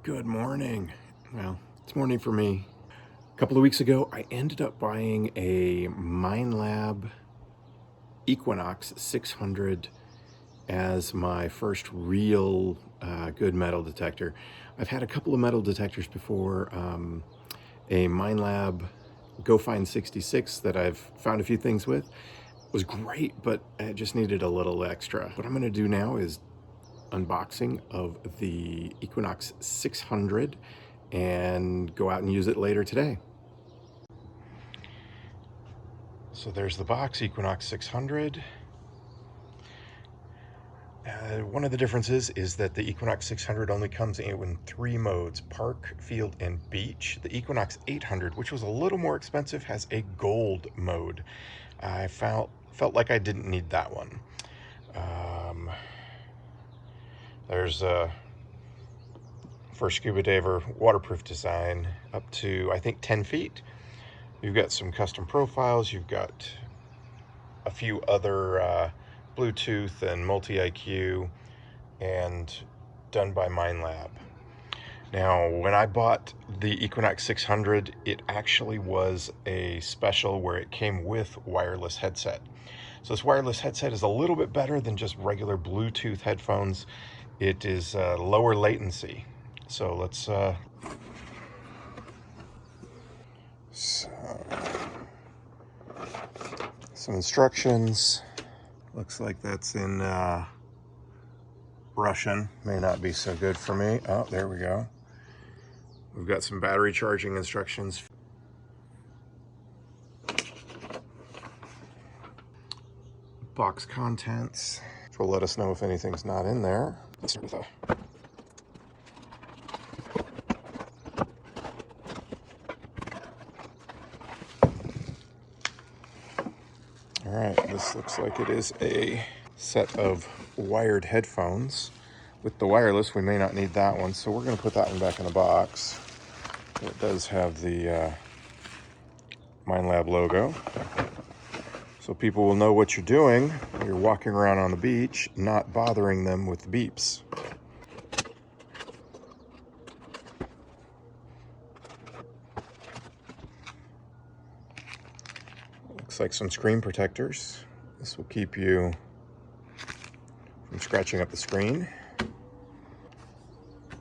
Good morning. Well, it's morning for me. A couple of weeks ago, I ended up buying a Minelab Equinox 600 as my first real good metal detector. I've had a couple of metal detectors before, a Minelab Go Find 66 that I've found a few things with. Was great, but it just needed a little extra. What I'm going to do now is unboxing of the Equinox 600 and go out and use it later today. So there's the box, Equinox 600. One of the differences is that the Equinox 600 only comes in 3 modes: park, field, and beach. The Equinox 800, which was a little more expensive, has a gold mode. I felt like I didn't need that one. There's for ScubaDaver waterproof design up to, I think, 10 feet. You've got some custom profiles. You've got a few other Bluetooth and multi-IQ, and done by Minelab. Now, when I bought the Equinox 600, it actually was a special where it came with wireless headset. So this wireless headset is a little bit better than just regular Bluetooth headphones. It is lower latency. So let's some instructions. Looks like that's in Russian. May not be so good for me. Oh, there we go. We've got some battery charging instructions. Box contents, which will let us know if anything's not in there. Let's start with all right, this looks like it is a set of wired headphones. With the wireless, we may not need that one, so we're going to put that one back in the box. It does have the Minelab logo, so people will know what you're doing when you're walking around on the beach, not bothering them with the beeps. Looks like some screen protectors. This will keep you from scratching up the screen.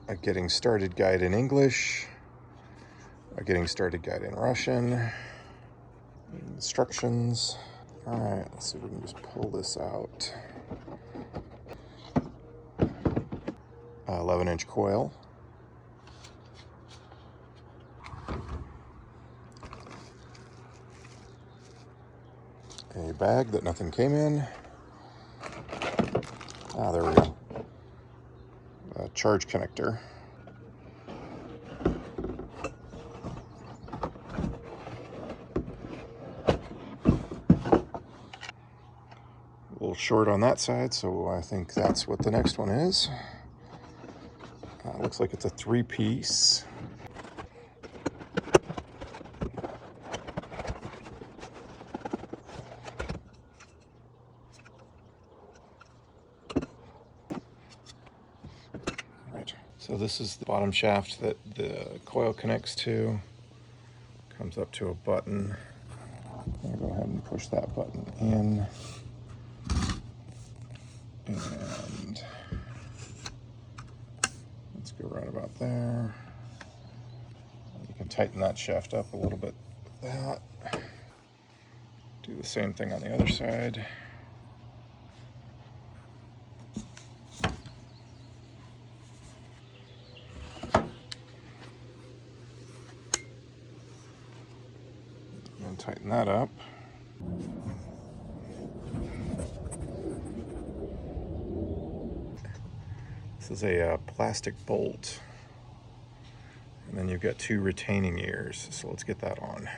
A getting started guide in English, a getting started guide in Russian, instructions. All right, let's see if we can just pull this out. 11-inch coil. A bag that nothing came in. Ah, there we go. A charge connector. A little short on that side, so I think that's what the next one is. Looks like it's a 3-piece. Right. So this is the bottom shaft that the coil connects to. Comes up to a button. I'll go ahead and push that button in. And let's go right about there. You can tighten that shaft up a little bit with that. Do the same thing on the other side. And tighten that up. This is a plastic bolt. And then you've got 2 retaining ears. So let's get that on.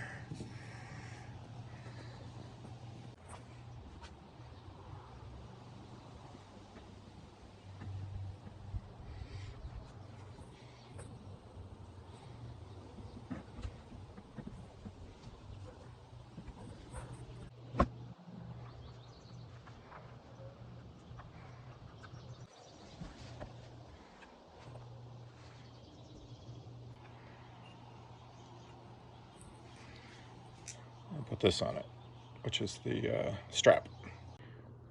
put this on it, which is the strap.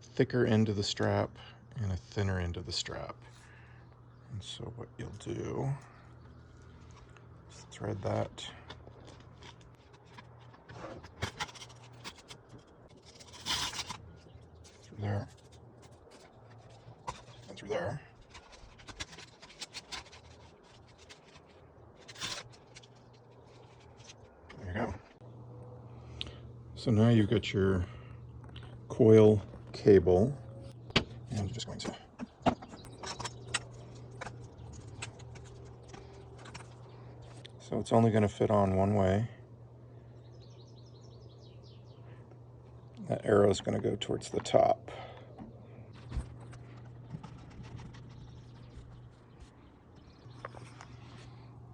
Thicker end of the strap and a thinner end of the strap. And so what you'll do is thread that through there and through there. There you go. So now you've got your coil cable, and you're just going to so it's only going to fit on one way. That arrow is going to go towards the top.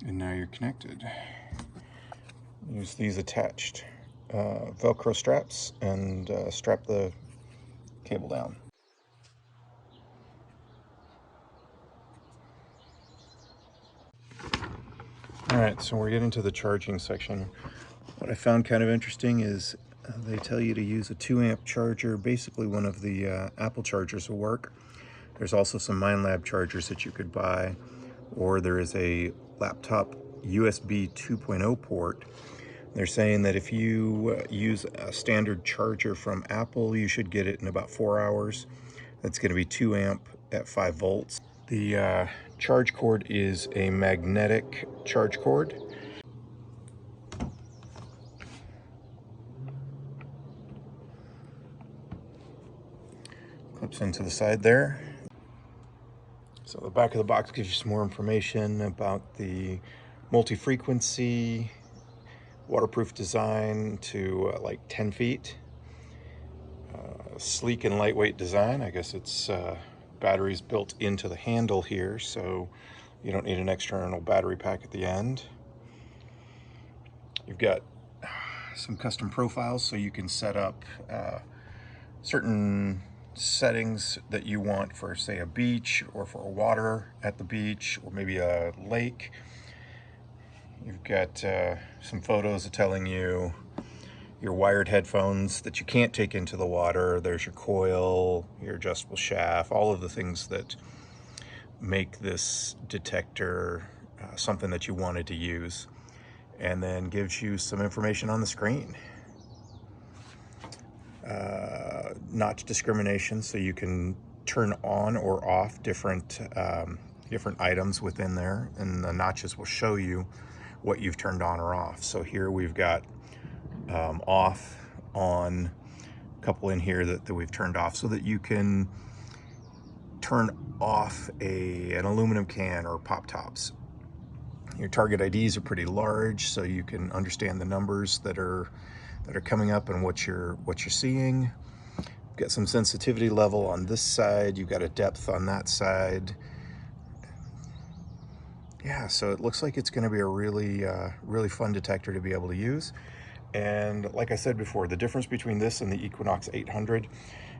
And now you're connected. Use these attached Velcro straps and strap the cable down. All right, so we're getting to the charging section. What I found kind of interesting is they tell you to use a 2-amp charger. Basically, one of the Apple chargers will work. There's also some Minelab chargers that you could buy, or there is a laptop USB 2.0 port. They're saying that if you use a standard charger from Apple, you should get it in about 4 hours. That's going to be 2 amp at 5 volts. The charge cord is a magnetic charge cord. Clips into the side there. So the back of the box gives you some more information about the multi-frequency, waterproof design to like 10 feet. Sleek and lightweight design. I guess it's batteries built into the handle here, so you don't need an external battery pack at the end. You've got some custom profiles, so you can set up certain settings that you want for, say, a beach or for water at the beach or maybe a lake. You've got some photos telling you your wired headphones that you can't take into the water. There's your coil, your adjustable shaft, all of the things that make this detector something that you wanted to use, and then gives you some information on the screen. Notch discrimination, so you can turn on or off different items within there, and the notches will show you what you've turned on or off. So here we've got off, on, a couple in here that we've turned off, so that you can turn off an aluminum can or pop tops. Your target IDs are pretty large, so you can understand the numbers that are coming up and what you're seeing. You've got some sensitivity level on this side. You've got a depth on that side. Yeah, so it looks like it's going to be a really fun detector to be able to use. And like I said before, the difference between this and the Equinox 800,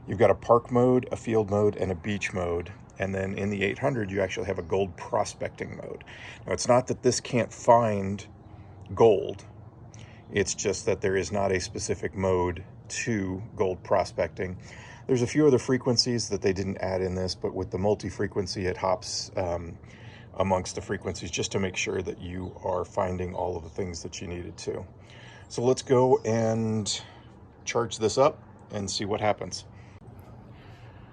you've got a park mode, a field mode, and a beach mode. And then in the 800, you actually have a gold prospecting mode. Now, it's not that this can't find gold. It's just that there is not a specific mode to gold prospecting. There's a few other frequencies that they didn't add in this, but with the multi-frequency, it hops amongst the frequencies just to make sure that you are finding all of the things that you needed to. So let's go and charge this up and see what happens.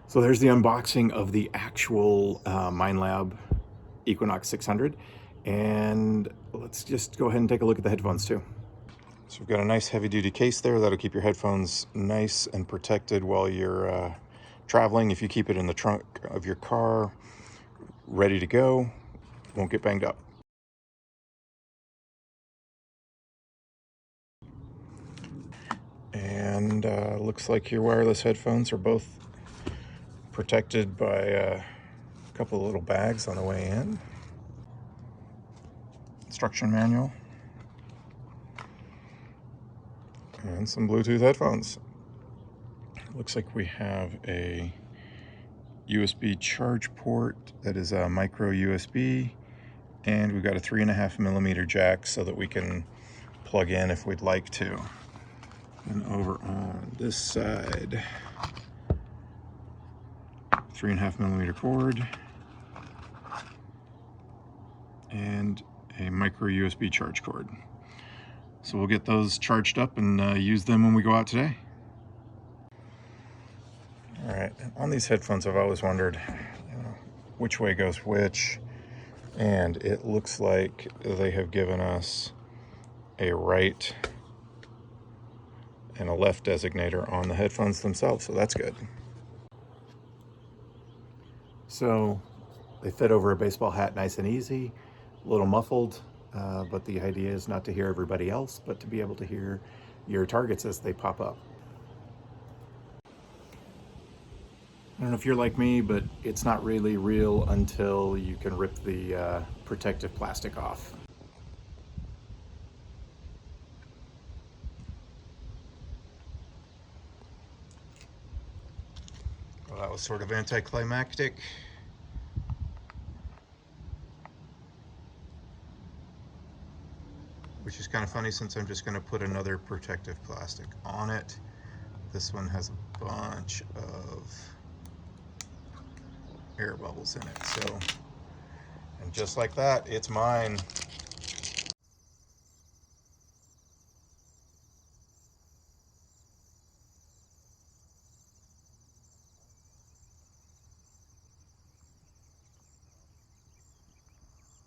So there's the unboxing of the actual Minelab Equinox 600. And let's just go ahead and take a look at the headphones too. So we've got a nice heavy duty case there that'll keep your headphones nice and protected while you're traveling. If you keep it in the trunk of your car, ready to go, won't get banged up. And looks like your wireless headphones are both protected by a couple of little bags on the way in. Instruction manual. And some Bluetooth headphones. Looks like we have a USB charge port that is a micro USB, and we've got a 3.5mm jack so that we can plug in if we'd like to. And over on this side, 3.5mm cord and a micro USB charge cord. So we'll get those charged up and use them when we go out today. All right, on these headphones, I've always wondered, which way goes which, and it looks like they have given us a right and a left designator on the headphones themselves, so that's good. So they fit over a baseball hat nice and easy, a little muffled, but the idea is not to hear everybody else, but to be able to hear your targets as they pop up. I don't know if you're like me, but it's not really real until you can rip the protective plastic off. Well, that was sort of anticlimactic. Which is kind of funny since I'm just going to put another protective plastic on it. This one has a bunch of air bubbles in it, so, and just like that, it's mine.